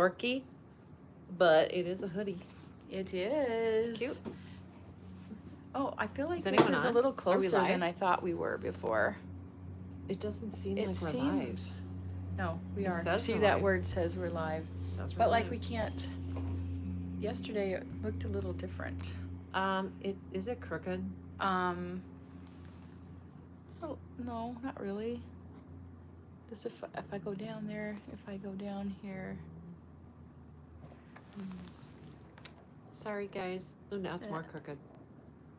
dorky, but it is a hoodie. It is. It's cute. Oh, I feel like Is this anyone is a on? little Are we closer than live? I thought we were before. It doesn't seem It like we're seems- live. No, we It are. says See, we're that live. word says we're live. It says we're But like live. we can't. Yesterday it looked a little different. Is it crooked? Oh, no, not really. Just if I go down there, if I go down here. Sorry, guys. Oh, now it's more crooked.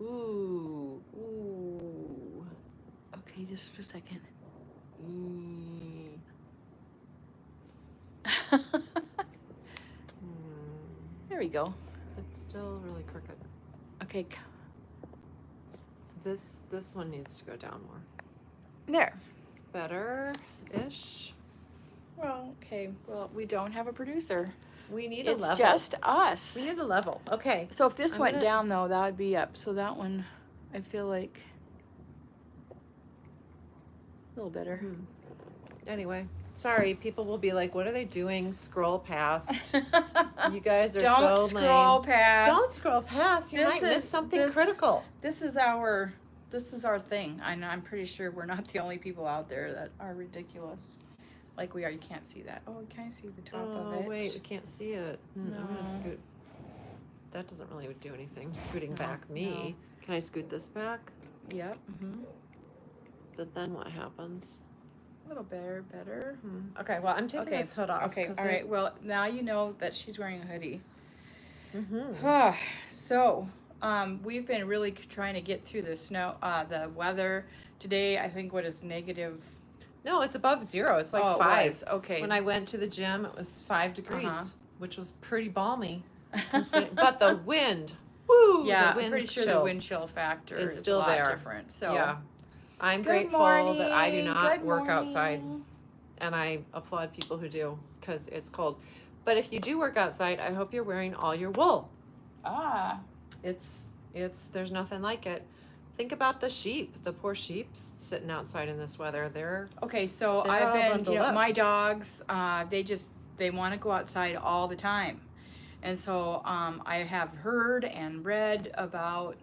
Ooh. Okay, just for a second. Mm. There we go. It's still really crooked. Okay, This one needs to go down more. there. Better-ish. Well, okay. Well, we don't have a producer. We need a It's level. just us. We need a level. Okay. So if this I'm went gonna- down though, that would be up. So that one, I feel like a little better. Anyway, sorry. People will be like, "What are they doing?" Scroll past. You guys are Don't so scroll lame. past. Don't scroll past. You This might miss is- something this- critical. This is our thing. I'm pretty sure we're not the only people out there that are ridiculous. Like we are. You can't see that. Oh, can I see the top of it? Oh wait, we can't see it. I'm No. gonna scoot. That doesn't really do anything. Scooting No, back me. Can I scoot this back? Yep. But then what happens? A little better. Okay, well, I'm taking Okay. this hood off. Okay. All right. Well, now you know that she's wearing a hoodie. Mm-hmm. So, we've been really trying to get through the snow, the weather. Today, I think what is negative. No, it's above zero. It's like Oh, it 5. was. Okay. When I went to the gym, it was 5 degrees, Uh-huh. which was pretty balmy. But the wind, woo! Yeah, the wind I'm pretty sure the chill wind chill factor is is still a lot there. different. So, Yeah, I'm Good grateful that I do morning, not good work outside, morning. and I applaud people who do because it's cold. But if you do work outside, I hope you're wearing all your wool. Ah, It's there's nothing like it. Think about the sheep, the poor sheep sitting outside in this weather. They're okay. So They're I've all been, bundled up. my dogs, they want to go outside all the time, and so I have heard and read about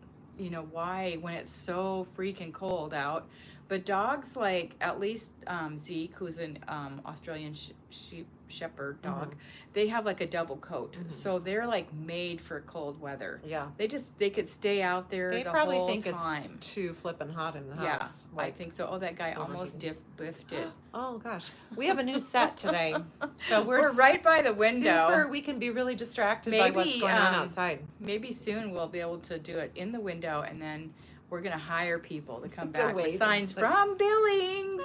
why when it's so freaking cold out. But dogs like at least Zeke, who's an Australian sheep shepherd dog, they have like a double coat, so they're like made for cold weather. yeah. They could stay out there They the probably whole think time. it's too flippin' hot in the Yeah, house. I think so. Oh, that guy almost overheating. biffed it. Oh gosh, we have a new set today, so We're right by the window. Super, we can be really distracted by what's Maybe, going on outside. Maybe soon we'll be able to do it in the window, and then we're gonna hire people to come To back with wave signs and- from Billings,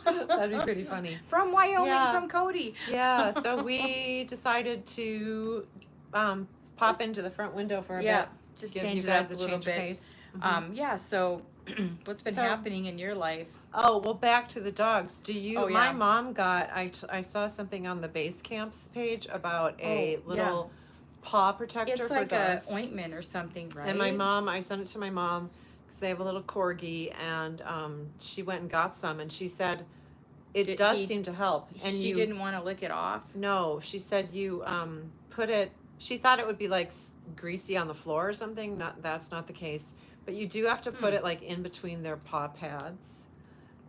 That'd be pretty funny. from Wyoming, Yeah. from Cody. Yeah, so we decided to pop into the front window for a Yeah, bit. just Give change you it up guys a a little change of bit. pace. Yeah. So, what's been So- happening in your life? Oh, well, back to the dogs. Do you? Oh, My yeah. mom got. I saw something on the base camps page about a Oh, little paw protector It's for like a dogs. ointment or something, right? And my mom, I sent it to my mom because they have a little corgi, and she went and got some, and she said it Did does he- seem to help. And she you didn't want to lick it off. No, she said you put it. She thought it would be like greasy on the floor or something. That's not the case. But you do have to put it like in between their paw pads.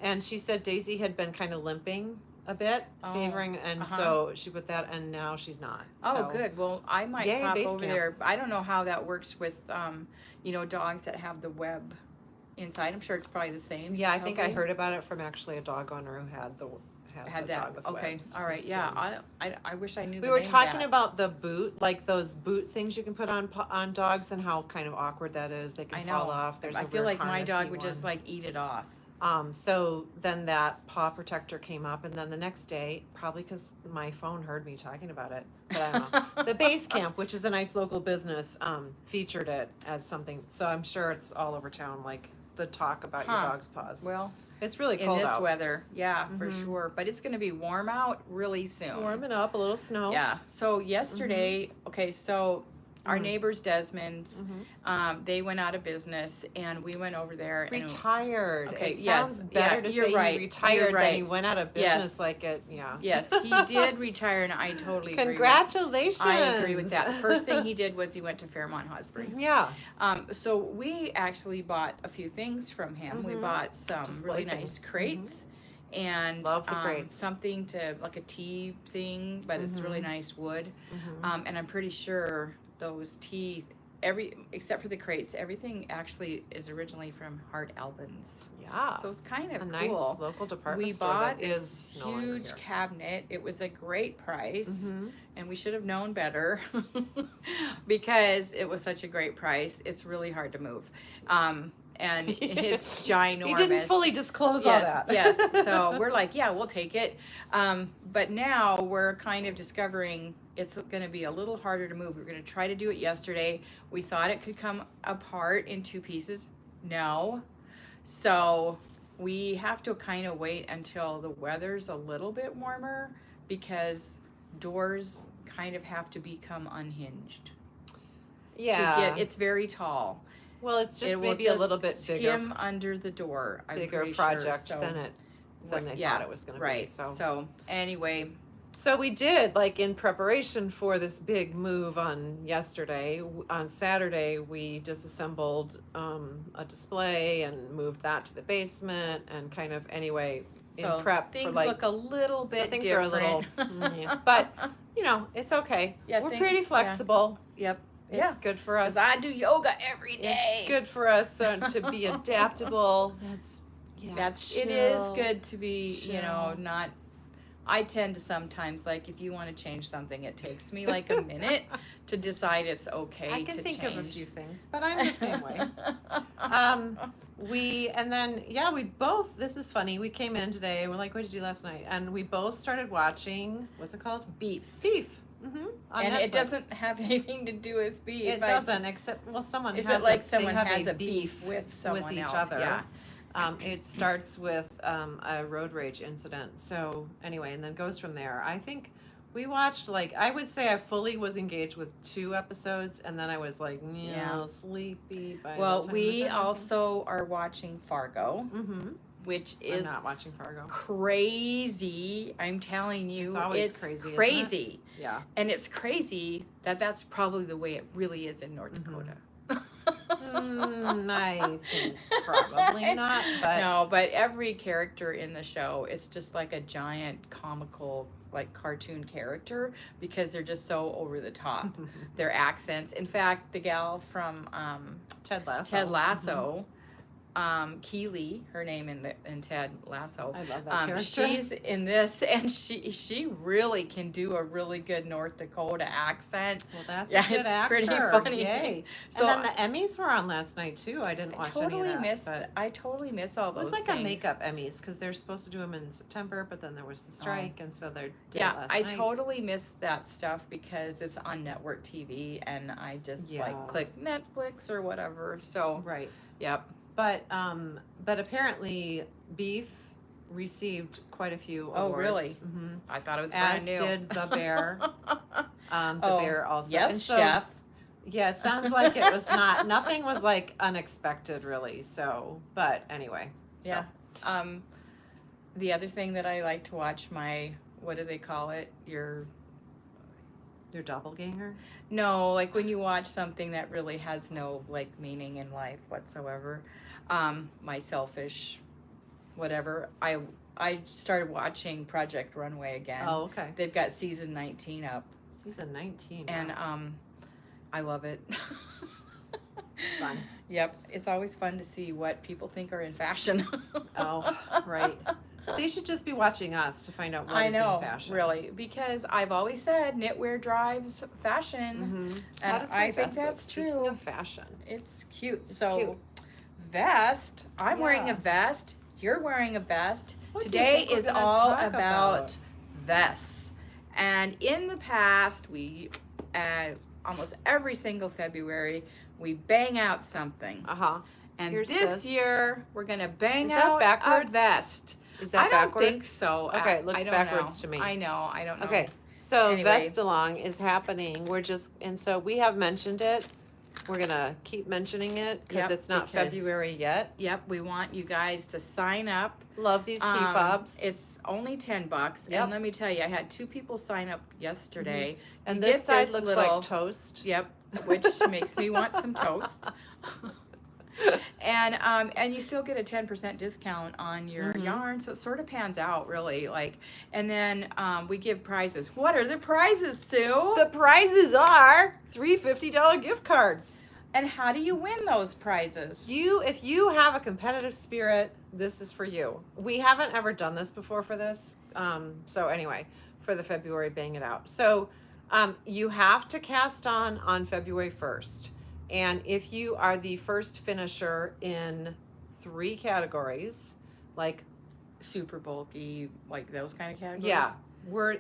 And she said Daisy had been kind of limping a bit, Oh, favoring, and uh-huh. so she put that, and now she's not. Oh, So, good. Well, I might Yay, pop base over camp. there. I don't know how that works with, dogs that have the web inside. I'm sure it's probably the same. Yeah, I think I probably. heard about it from actually a dog owner who has Had a that. dog with Okay. webs. All right. who Yeah. swim. I wish I knew. We the were name of talking that. about the boot, like those boot things you can put on dogs, and how kind of awkward that is. They can I know. fall off. There's I a feel weird like my dog harnessy would just one. like eat it off. So then that paw protector came up, and then the next day, probably because my phone heard me talking about it, but I don't know. The Base Camp, which is a nice local business, featured it as something. So I'm sure it's all over town, like the talk about your Huh. dog's paws. Well, It's really in cold this out. weather, yeah, for sure. But it's going to be warm out really soon. Warming up, a little snow. Yeah. So yesterday, okay, so Our neighbors, Desmond's, Mhm. they went out of business, and we went over there. And Retired. Okay, It yes, sounds better yeah, to you're say right, he you're retired than he right. went out of Yes. business like it, yeah. Yes, he did retire, and I totally agree. Congratulations. I agree with that. The first thing he did was he went to Fairmont Hot Springs. Yeah. So we actually bought a few things from him. We Mhm. bought some Display really nice things. crates. And Love the crates. something to like a tea thing, but it's really nice wood. And I'm pretty sure those tea, except for the crates, everything actually is originally from Hart Albans. Yeah. So it's kind of a cool. nice local department We store bought that this is no longer huge here. cabinet. It was a great price, Mhm. and we should have known better because it was such a great price. It's really hard to move, and it's ginormous. He didn't fully disclose all that. Yes. So we're like, yeah, we'll take it. But now we're kind of discovering it's going to be a little harder to move. We're going to try to do it yesterday. We thought it could come apart in 2 pieces. No. So we have to kind of wait until the weather's a little bit warmer, because doors kind of have to become unhinged. Yeah. To get, it's very tall. Well, it's just It will maybe a little just bit bigger, skim under the door. I'm bigger pretty project sure. So, than they yeah, thought it was going to right. be. So anyway, So we did, like, in preparation for this big move on yesterday. On Saturday, we disassembled a display and moved that to the basement, and kind of anyway in so prep things for like. look a little bit so things different. are a little, yeah. But you know, it's okay. Yeah, We're pretty flexible. Yep. It's Yeah. good for us. Because I do yoga every day. It's good for us to be adaptable. It is good to be, chill. not. I tend to sometimes, like, if you want to change something, it takes me like a minute to decide it's okay I can to think change. of a few things, but I'm the same way. We both, this is funny, we came in today, we're like, what did you do last night? And we both started watching, what's it called? Beef. On And Netflix. it doesn't have anything to do with beef. It doesn't, except, well, someone Is has it like they someone have has a beef with someone each else? other. Yeah. It starts with a road rage incident. So anyway, and then goes from there. I think we watched, like, I would say I fully was engaged with 2 episodes, and then I was like, sleepy by Well, the time we that also are watching Fargo, which I'm is not watching Fargo. crazy. I'm telling you, It's always it's crazy, isn't it? crazy. Yeah. And it's crazy that that's probably the way it really is in North Dakota. I think probably not, but No, but every character in the show, it's just like a giant comical, like, cartoon character, because they're just so over the top. Their accents. In fact, the gal from Ted Lasso. Ted Lasso, Keely, her name in Ted Lasso. I love that character. She's in this, and she really can do a really good North Dakota accent. Well, that's Yeah, a good it's actor. pretty funny. Yay. So and then the Emmys were on last night too. I didn't watch any of that. I totally miss all It those was like things. a makeup Emmys because they're supposed to do them in September, but then there was the strike, and so they're Yeah, last I night. totally miss that stuff because it's on network TV, and I just Yeah. like click Netflix or whatever. So, Right. yep. But apparently Beef received quite a few awards. Oh, really? Mm-hmm. I thought it was As brand new. did The Bear. The Oh, Bear also. Yes, And so, chef. Yeah, it sounds like it was nothing was like unexpected really. So, but anyway. So. Yeah. The other thing that I like to watch, what do they call it? Your doppelganger? No, like when you watch something that really has no, like, meaning in life whatsoever. My selfish, whatever. I started watching Project Runway again. Oh, okay. They've got season 19 up, Season 19. and wow. I love it. Fun. Yep, it's always fun to see what people think are in fashion. Oh, right. They should just be watching us to find out what I is know, in fashion. really, because I've always said knitwear drives fashion, How and does I my think vest look? that's Speaking true. of fashion. It's cute. It's So, cute. vest. I'm wearing Yeah. a vest. You're wearing a vest. What do you Today think we're is gonna all talk about vests. And in the past, we, almost every single February, we bang out something. Uh-huh. And Here's this this. year, we're gonna bang Is that out a backwards? vest. Is that I don't backwards? think so. Okay, it looks I don't backwards know. to me. I know. I don't know. Okay. So Anyway. Vestalong is happening. So we have mentioned it. We're gonna keep mentioning it because Yep, it's not because- February yet. Yep, we want you guys to sign up. Love these key fobs. It's only $10, Yep. and let me tell you, I had 2 people sign up yesterday. And You this get side this looks little- like toast. Yep, which makes me want some toast. And you still get a 10% discount on your yarn, so it sort of pans out really. And then we give prizes. What are the prizes, Sue? The prizes are 3 $50 gift cards. And how do you win those prizes? If you have a competitive spirit, this is for you. We haven't ever done this before for this. So anyway, for the February Bang It Out. So you have to cast on February 1st. And if you are the first finisher in 3 categories, like Super bulky, like those kind of categories? yeah,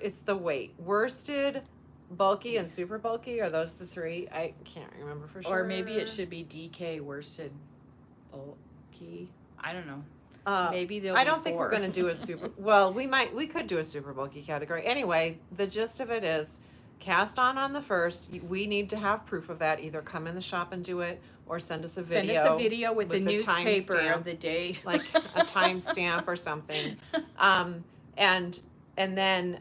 it's the weight. Worsted, bulky, and super bulky, are those the 3? I can't remember for sure. Or maybe it should be DK worsted bulky. I don't know. Maybe they'll I be don't think we're 4. going to do a super well, we could do a super bulky category. Anyway, the gist of it is cast on the 1st. We need to have proof of that. Either come in the shop and do it or send us a video. Send us a video with the a newspaper timestamp, of the day. like a timestamp or something. And then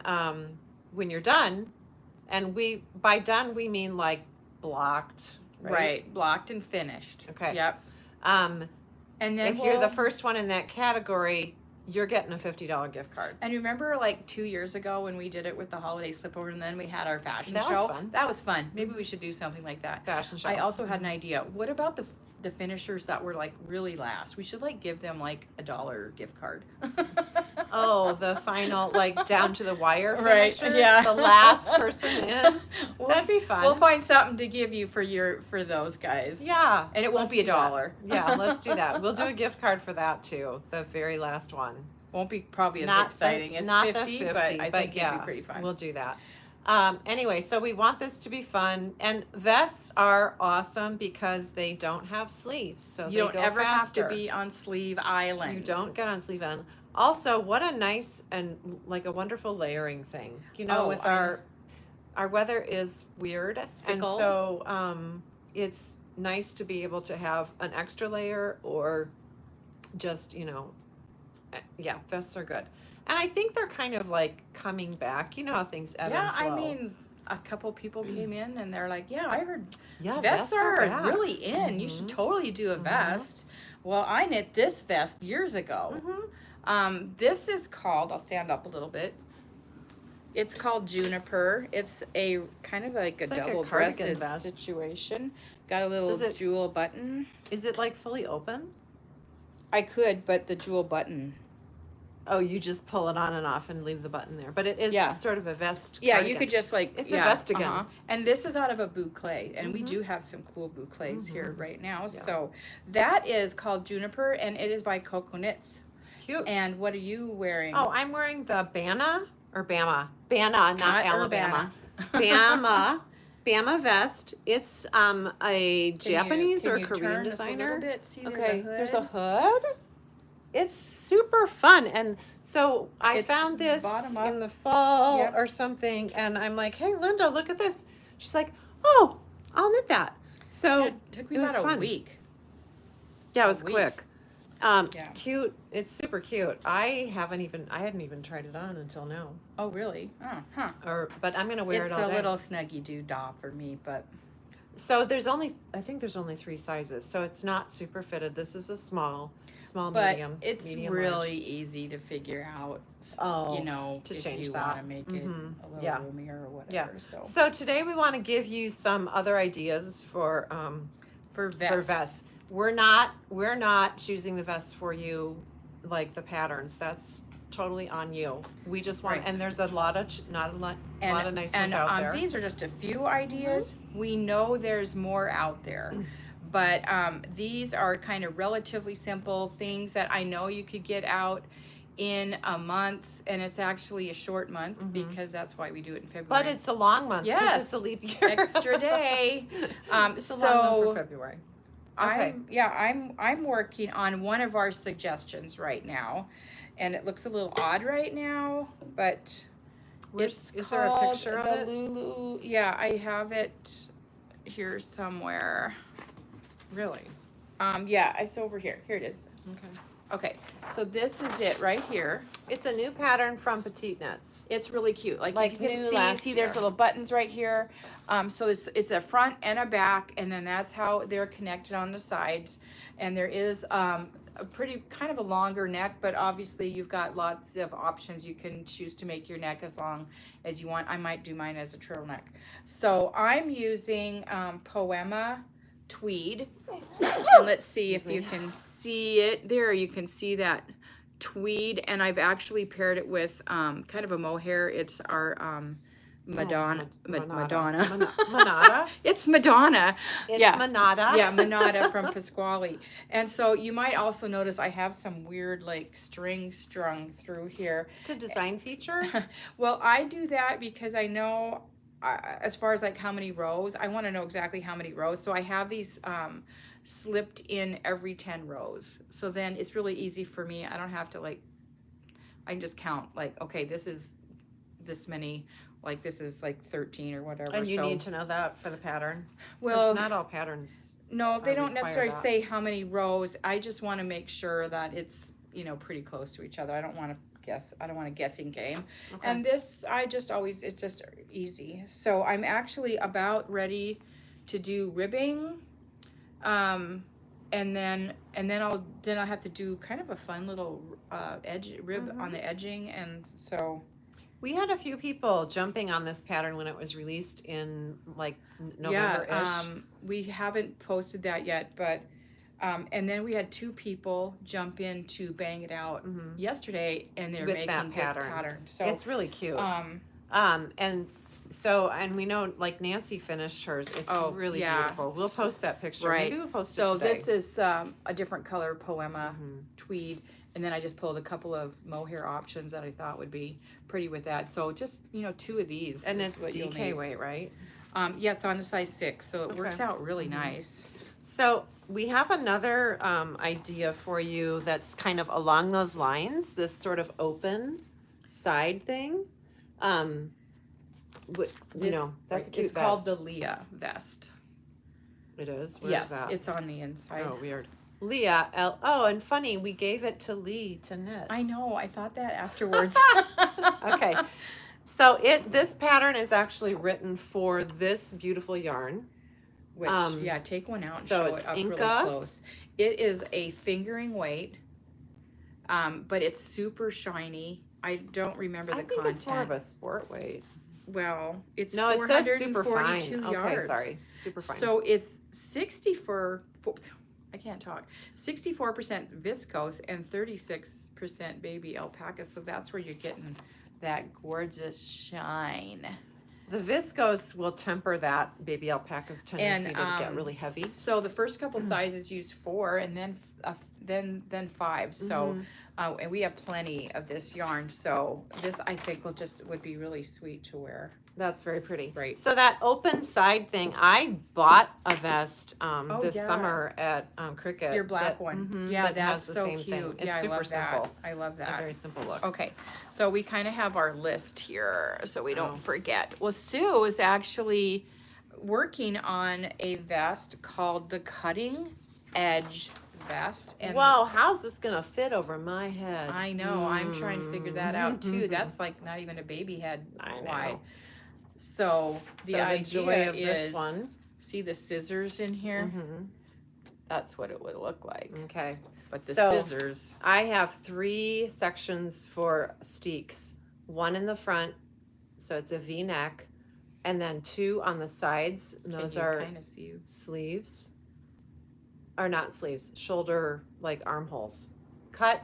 when you're done, and by done we mean like blocked, Right, blocked and finished. Okay. Yep. And And then if you're the first one in that category, you're getting a $50 gift card. And remember, like 2 years ago when we did it with the holiday slipover, and then we had our fashion That was show. fun. That was fun. Maybe we should do something like that. Fashion show. I also had an idea. What about the finishers that were like really last? We should like give them like $1 gift card. Oh, the final, like down to the wire Right, finisher? yeah. The last person in? We'll- That'd be fun. We'll find something to give you for those guys. Yeah. And it won't let's be do that. $1. Yeah, let's do that. We'll do a gift card for that too, the very last one. Won't be probably as Not exciting as not 50, but I think yeah, it'd be pretty fun. We'll do that. Anyway, so we want this to be fun, and vests are awesome because they don't have sleeves, so you they don't go ever faster. have to be on Sleeve Island. You don't get on sleeve end. Also, what a nice and like a wonderful layering thing. You know, Oh, with I our weather is weird, and Fickle. so it's nice to be able to have an extra layer or just yeah, vests are good. And I think they're kind of like coming back. You know how things ebb Yeah, and flow. I mean, a couple people came in and they're like, "Yeah, I heard yeah, vests are back. really in. You should totally do a vest." Well, I knit this vest years ago. Mhm. This is called. I'll stand up a little bit. It's called Juniper. It's a kind of like a It's like a double-breasted cardigan vest. situation. Got a little Does it- jewel button. Is it like fully open? I could, but the jewel button. Oh, you just pull it on and off and leave the button there. But it is Yeah. sort of a vest. Yeah, you cardigan. could just like It's a vestigan. And this is out of a boucle, and we Mhm. do have some cool boucles here right now. Yeah. So that is called Juniper, and it is by Coco Knits. Cute. And what are you wearing? Oh, I'm wearing the Bama or Bama. Bama, not Alabama. Urbana. Bama vest. It's a Japanese Can or you Korean turn this a little designer. bit? See, Okay, there's there's a hood. It's super fun, and so I It's found this bottom up. in the fall Yep. or something, and I'm like, "Hey, Linda, look at this." She's like, "Oh, I'll knit that." So It took me it was about a fun. week. yeah, it was week. quick. Yeah. Cute. It's super cute. I hadn't even tried it on until now. Oh, really? Oh, huh. But I'm gonna wear It's it all a day. little snuggy doo-dah for me, but So I think there's only 3 sizes, so it's not super fitted. This is a small, but medium, it's medium, really large. easy to figure out. Oh, You know, to if change you that. want to make it Mhm. a little Yeah. roomier or Yeah. whatever. So So today we want to give you some other ideas for for vests. We're not choosing the vests for you, like the patterns. That's totally on you. We just want, Right. and there's a lot of lot of nice ones out there. These are just a few ideas. We know there's more out there. But these are kind of relatively simple things that I know you could get out in a month, and it's actually a short month because that's why we do it in February. But it's a long month because Yes. it's a leap year. extra day. It's a long month So for February. Okay. I'm working on one of our suggestions right now, and it looks a little odd right now, but Where's, It's is there a called picture of the it? Lulu. Yeah, I have it here somewhere. Really? Yeah, it's over here. Here it is. Okay. Okay, so this is it right here. It's a new pattern from Petite Knits. It's really cute. Like you New can last see year. there's little buttons right here. So it's a front and a back, and then that's how they're connected on the sides. And there is a pretty kind of a longer neck, but obviously you've got lots of options. You can choose to make your neck as long as you want. I might do mine as a turtleneck. So I'm using Poema tweed, and let's see if you can see it there. You can see that tweed, and I've actually paired it with kind of a mohair. It's our Madonna. Monada. It's Madonna. It's Yeah. Monada. Yeah, Monada from Pasquale. And so you might also notice I have some weird like string strung through here. It's a design feature. Well, I do that because I know as far as like how many rows, I want to know exactly how many rows. So I have these slipped in every 10 rows. So then it's really easy for me. I don't have to like, I can just count like, okay, this is this many, like this is like 13 or whatever. And you so, need to know that for the pattern. well, not all patterns. no, they don't require necessarily that. say how many rows. I just want to make sure that it's, you know, pretty close to each other. I don't want to guess. I don't want a guessing game. Okay. And this, I just always, it's just easy. So I'm actually about ready to do ribbing. And then I'll have to do kind of a fun little edge rib on the edging. And so We had a few people jumping on this pattern when it was released in like November-ish. yeah, we haven't posted that yet, but and then we had 2 people jump in to Bang It Out yesterday, and they're With making that this pattern. pattern. So It's really cute. um, And so, and we know like Nancy finished hers. It's Oh, really yeah. beautiful. We'll post that picture. Right. Maybe we'll post so it today. this is a different color Poema Mhm. tweed, and then I just pulled a couple of mohair options that I thought would be pretty with that. So just 2 of these, And is it's what you'll DK need. weight, right? Yeah, it's on a size 6, so it works Okay. out really nice. So we have another idea for you that's kind of along those lines. This sort of open side thing. That's a cute It's called the Leah vest. It is. Where's Yes, that? it's on the inside. Oh, weird. Leah. Oh, and funny, we gave it to Lee to knit. I know. I thought that afterwards. Okay. So this pattern is actually written for this beautiful yarn. Which, yeah, take one out and so show it's it up really Inca. close. It is a fingering weight, but it's super shiny. I don't remember the I think content. it's more of a sport weight. Well, it's No, it says super fine. 442 Okay, yards. sorry. Super fine. So it's 64% viscose and 36% baby alpaca. So that's where you're getting that gorgeous shine. the viscose will temper that baby alpaca's tendency to get really heavy. So the first couple sizes use 4, and then 5. So and we have plenty of this yarn. So this I think would be really sweet to wear. That's very pretty. Right. So that open side thing, I bought a vest this yeah. summer at Cricket. Your black one. Yeah, that that's has the so same cute. thing. It's Yeah, super I love simple. that. I love A that. very simple look. Okay, so we kind of have our list here so we don't Oh. forget. Well, Sue is actually working on a vest called the Cutting Edge vest. And Wow, how's this gonna fit over my head? I know, I'm trying to figure that out too. That's like not even a baby head I know. wide. So the So idea joy of is, this one. see the scissors in here? Mhm. That's what it would look like. Okay. But the So- scissors, I have 3 sections for steeks. One in the front, so it's a V-neck, and then 2 on the sides. And those can you are kind of see you? sleeves. Or not sleeves, shoulder, like armholes. Cut.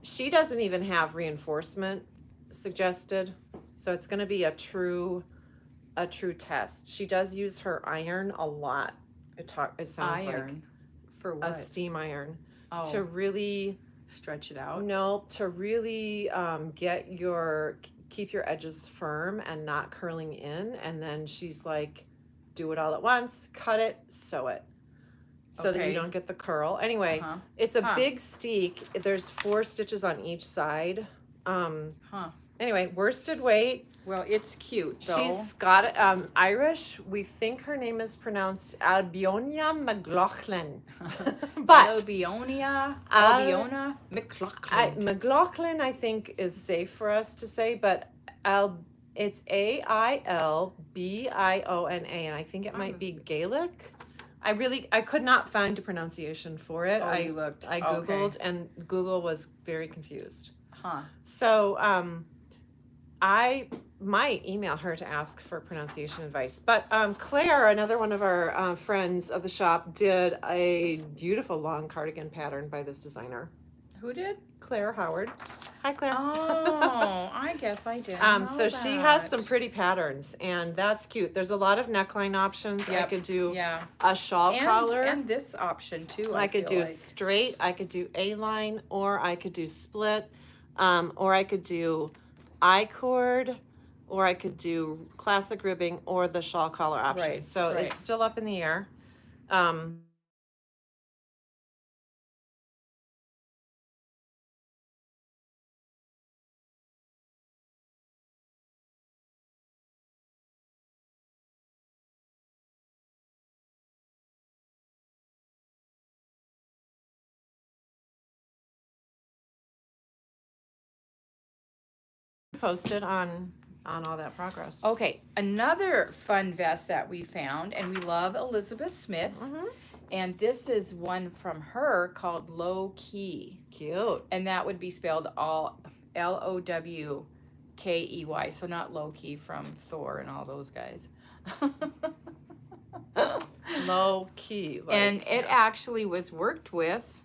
She doesn't even have reinforcement suggested, so it's going to be a true test. She does use her iron a lot. It sounds Iron for like what? a steam iron Oh, to really stretch it out. keep your edges firm and not curling in. And then she's like, do it all at once, cut it, sew it, so that Okay. you don't get the curl. Anyway, Uh-huh. it's a Huh. big steek. There's 4 stitches on each side. Huh. Anyway, worsted weight. Well, it's cute though. She's got Irish. We think her name is pronounced Albionia McLaughlin. But Albiona McLaughlin. McLaughlin, I think, is safe for us to say, but it's Ailbiona, and I think it might be Gaelic. I could not find a pronunciation for it. Oh, you looked. I Okay. Googled, and Google was very confused. Huh. So I might email her to ask for pronunciation advice. But Claire, another one of our friends of the shop, did a beautiful long cardigan pattern by this designer. Who did? Claire Howard. Hi, Claire. Oh, I guess I did. So she has some pretty patterns, and that's cute. There's a lot of neckline options. I Yep. could do Yeah. a shawl collar. And this option too. I could do like. straight, I could do A-line, or I could do split, or I could do I-cord, or I could do classic ribbing, or the shawl collar option. Right, So right. it's still up in the air. Posted on all that progress. Okay, another fun vest that we found, and we love Elizabeth Smith, Mhm. and this is one from her called Low Key, Cute. and that would be spelled all Lowkey, so not low key from Thor and all those guys. Low key. And it actually was worked with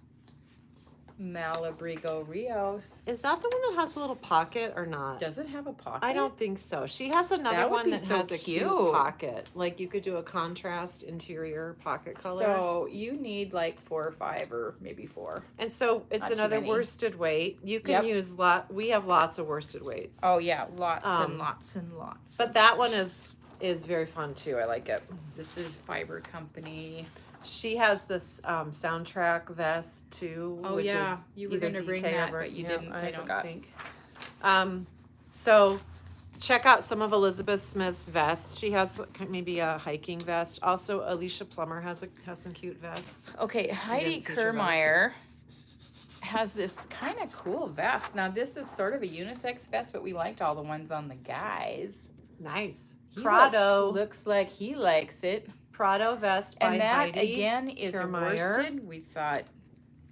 Malabrigo Rios. Is that the one that has a little pocket or not? Does it have a pocket? I don't think so. She has another That would one be that so has a cute cute. pocket. Like you could do a contrast interior pocket color. So you need like 4 or 5 or maybe 4. And so it's Not too another many. worsted weight. You can Yep. use we have lots of worsted weights. Oh yeah, lots Um, and lots and lots. But that one is very fun too. I like it. This is Fiber Company. She has this soundtrack vest too. Oh which yeah, is you were either going to bring DK or that, Ver- but you yeah, didn't. I don't forgot. think. So check out some of Elizabeth Smith's vests. She has maybe a hiking vest. Also, Alicia Plummer has some cute vests. Okay, Heidi didn't feature those. Kermeyer has this kind of cool vest. Now this is sort of a unisex vest, but we liked all the ones on the guys. Nice. He Prado. looks like he likes it. Prado vest by And that Heidi again is Kermeyer. worsted. We thought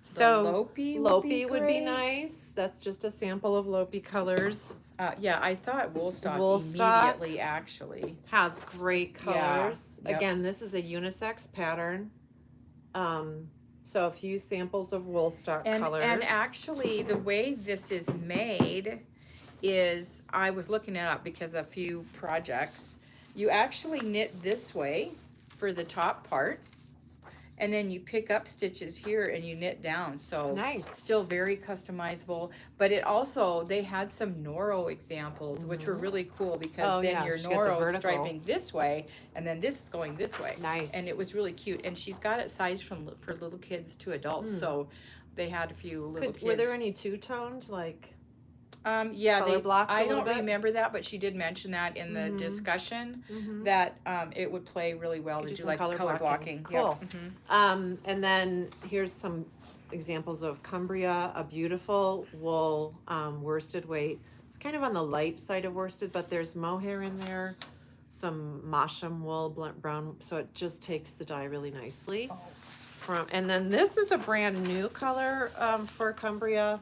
So Lopi Lopi would be great. nice. That's just a sample of Lopi colors. Yeah, I thought Woolstock Woolstock. immediately actually. Has great Yeah, colors. yep. Again, this is a unisex pattern. So a few samples of Woolstock colors. And actually, the way this is made is, I was looking it up because a few projects, you actually knit this way for the top part, and then you pick up stitches here and you knit down. So Nice. still very customizable. But it also, they had some Noro examples, which were really cool because Oh, then yeah, your she got the Noro vertical. striping this way, and then this is going this way. Nice. And it was really cute. And she's got it sized for little kids to adults. So they had a few little kids. Were there any two-toned, like? Yeah, color blocked a I little don't bit? remember that, but she did mention that in the discussion Mhm. that it would play really well. Could Did do you some like color color blocking. blocking? Cool. Yep. Mhm. And then here's some examples of Cumbria, a beautiful wool worsted weight. It's kind of on the light side of worsted, but there's mohair in there, some Masham wool, brown, so it just takes the dye really nicely. And then this is a brand new color for Cumbria.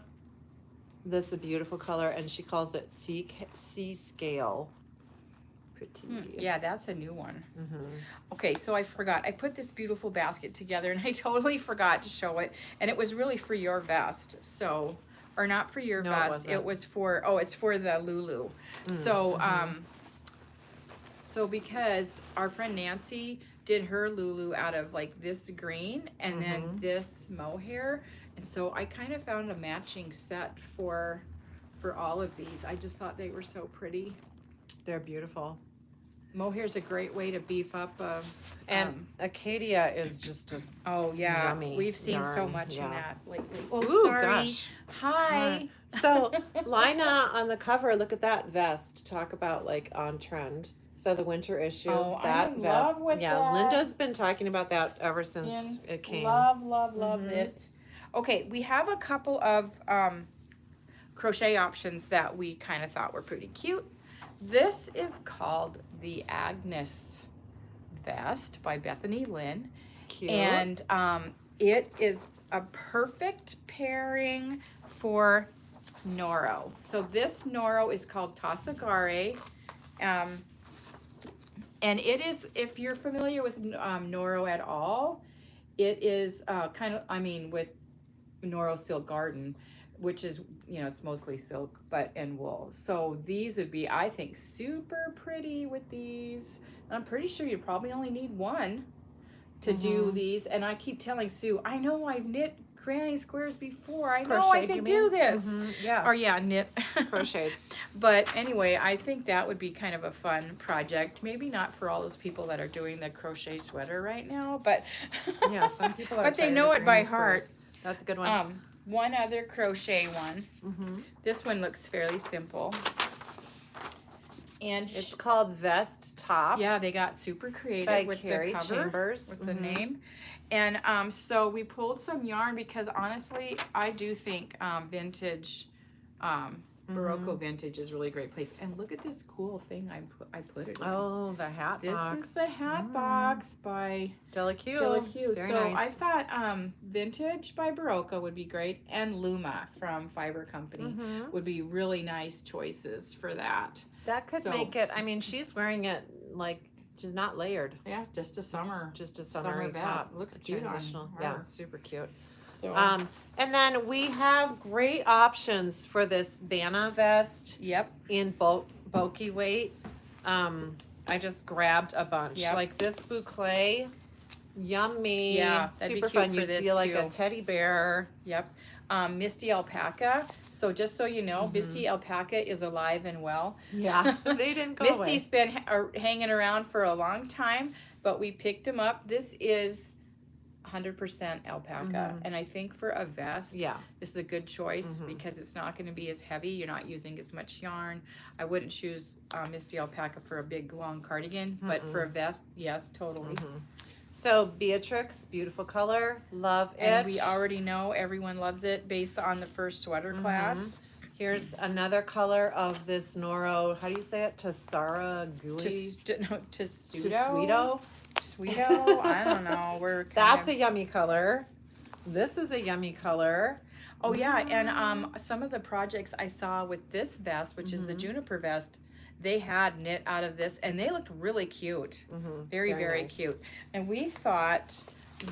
This is a beautiful color, and she calls it sea scale. Pretty. Yeah, that's a new one. Mhm. Okay, so I forgot. I put this beautiful basket together and I totally forgot to show it. And it was really for your vest. So, or not for your No, it vest. wasn't. It was for, it's for the Lulu. So, so because our friend Nancy did her Lulu out of like this green and then this mohair. And so I kind of found a matching set for all of these. I just thought they were so pretty. They're beautiful. Mohaire's a great way to beef up. And Acadia is just a Oh yeah, yummy we've seen so yarn, much in yeah. that lately. Oh, Ooh, sorry. gosh. Hi. So Lina on the cover, look at that vest. Talk about like on trend. So the winter issue, Oh, that I'm in vest. love with yeah, that. Linda's been talking about that ever since it came. Love Mhm. it. Okay, we have a couple of crochet options that we kind of thought were pretty cute. This is called the Agnes vest by Bethany Lynn. Cute. And it is a perfect pairing for Noro. So this Noro is called Tasagare. And it is, if you're familiar with Noro at all, it is kind of, I mean, with Noro Silk Garden, which is, you know, it's mostly silk but and wool. So these would be, I think, super pretty with these. And I'm pretty sure you probably only need one to do these. And I keep telling Sue, I know I've knit granny squares before. I know I Crocheted, you could do mean? this. Yeah. Or yeah, knit. Crocheted. But anyway, I think that would be kind of a fun project. Maybe not for all those people that are doing the crochet sweater right now, but Yeah, some people are. but they tired know of it by granny heart. squares. That's a good one. One other crochet one. Mhm. This one looks fairly simple. And It's called Vest Top. yeah, they got super creative by with Carrie the cover, Chambers. with the name. And so we pulled some yarn because honestly, I do think vintage, Barocco vintage is really a great place. And look at this cool thing I put it in. Oh, the hat This box. is the hat box by Delicue. Delicue. Very So nice. I thought vintage by Barocco would be great, and Luma from Fiber Company would be really nice choices for that. That could So- make it. I mean, she's wearing it like she's not layered. Yeah, just a summer. It's just a summer summery vest. top. Looks A cute on transitional. her. Yeah, super cute. So, And then we have great options for this Banna vest yep. in bulky weight. I just grabbed a bunch. Yep. Like this boucle. Yummy. Yeah, that'd be super cute fun. for You this feel like a too. teddy bear. Yep. Misty Alpaca. So just so you know, Misty Alpaca is alive and well. Yeah. They didn't go away. Misty's been hanging around for a long time, but we picked him up. This is 100% alpaca. And I think for a vest, Yeah. this is a good choice because it's not going to be as heavy. You're not using as much yarn. I wouldn't choose Misty Alpaca for a big, long cardigan, but for a vest, yes, totally. So Beatrix, beautiful color. Love it. And we already know everyone loves it based on the first sweater class. Here's another color of this Noro. How do you say it? Tassara Gui. Tessuto? Sweeto? I don't know. We're kind That's of... a yummy color. This is a yummy color. Oh yeah, and some of the projects I saw with this vest, which is the juniper vest, they had knit out of this, and they looked really cute. Very, very nice. cute. And we thought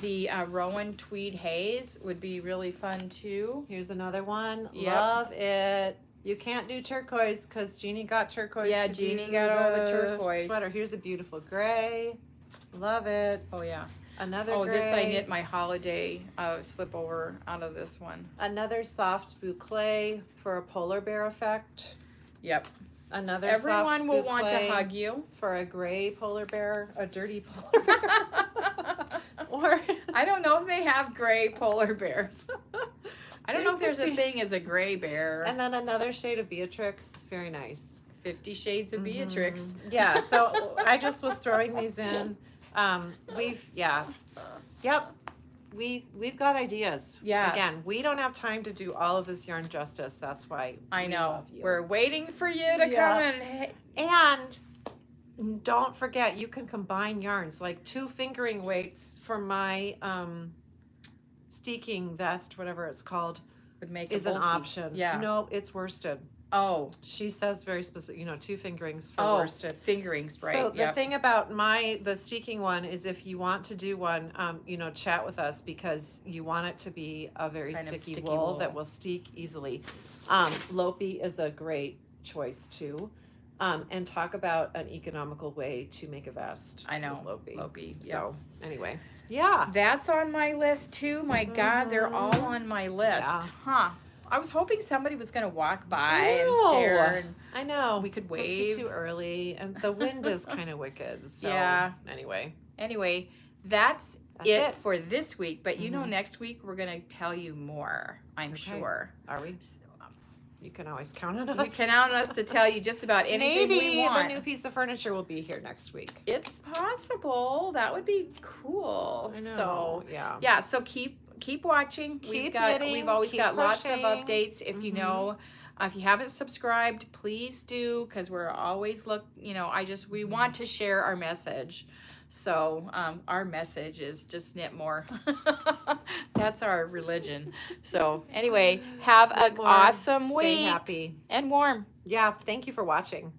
the Rowan Tweed Haze would be really fun too. Here's another one. Yep. Love it. You can't do turquoise because Jeannie got turquoise. Yeah, to Jeannie do got all the turquoise. sweater. Here's a beautiful gray. Love it. Oh yeah. Another Oh, gray. this I knit my holiday slip over out of this one. Another soft boucle for a polar bear effect. Yep. Another Everyone soft will want to boucle hug you. for a gray polar bear, a dirty polar bear. Or I don't know if they have gray polar bears. I don't know if there's a It could thing as a gray bear. and then another shade of Beatrix, very nice. 50 Shades of Beatrix. Yeah, so I just was throwing these in. We've got ideas. Yeah. Again, we don't have time to do all of this yarn justice. That's why I we know. love you. We're waiting for you to Yeah. come and And don't forget, you can combine yarns, like 2 fingering weights for my steeking vest, whatever it's called, would make is a an bulky. option. Yeah. No, it's worsted. Oh. She says very specific, 2 fingerings for Oh, worsted. fingerings, right? So the Yep. thing about the steeking one is if you want to do one, chat with us because you want it to be a very Kind of sticky, sticky wool, wool. that will steek easily. Lopi is a great choice too. And talk about an economical way to make a vest. I know. with Lopi. Lopi, So anyway, yeah. That's on my list too. My God, they're all on my list. Yeah. Huh. I was hoping somebody was gonna walk by I and know. stare, and I know. we could Must be wave. too early, and the wind is kind of wicked. So Yeah. anyway, Anyway, that's that's it it. for this week. But you know, Mhm. next week we're gonna tell you more. I'm Okay. sure. Are we? S- You can always count on us. You can count on us to tell you just about anything Maybe we want. the new piece of furniture will be here next week. It's possible. That would be cool. I know. So yeah. yeah, so keep watching. Keep knitting, we've always keep got lots of crocheting. updates. If you Mhm. know, if you haven't subscribed, please do, because we're always we want to share our message. So our message is just knit more. That's our religion. So anyway, have an More, awesome stay week happy. and warm. Yeah. Thank you for watching.